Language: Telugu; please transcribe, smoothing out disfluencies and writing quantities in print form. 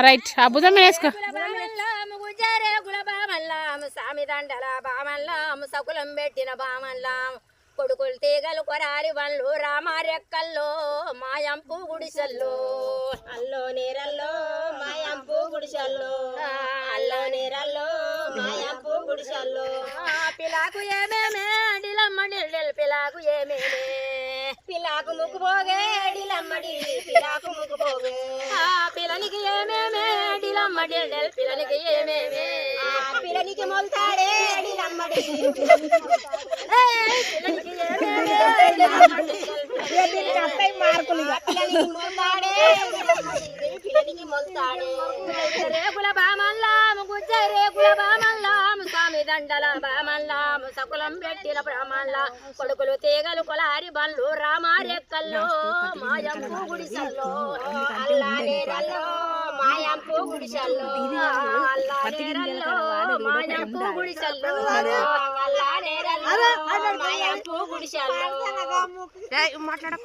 రైట్ ఆ భుజం మీద వేసుకో. సామి దండల బామల్లాం సకులం పెట్టిన బామల్లాం కొడుకులు తీగలు కొరాలి వన్లు రామారెక్కల్లో మాయంపు గుడిసెల్లో అల్లో నీరల్లో మాయంపు గుడిసెల్లో అల్లో నీరల్లో మాయంపు గుడిసెల్లో పిలాకు ఏమేమే డిలమ్మడి పిలాకు ఏమేమే పిలాకు ముక్కు పోగే డిలమ్మడి పిలాకు ముక్కు పోగే పిల్లనికి ఏమేమే డిలమ్మడి పిల్లనికి ఏమేమే పిల్లనికి మొల్తాడే డిలమ్మడి రేకుల బామల్లాము గుజ్జ రేకుల బామల్లాము స్వామి దండల బామల్లాము సకులం పెట్టిన బ్రాహ్మణ్ల కొడుకులు తీగలు కొలారి బండ్లు రామారెక్కల్లో మాయంపు గుడిసెల్లో అల్లానేరల్లో మాయంపు గుడిసెల్లో అల్లానేరల్లో మాయంపు గుడిసెల్లో అల్లానేరల్లో మాయంపు గుడిసెల్లో మాట్లాడ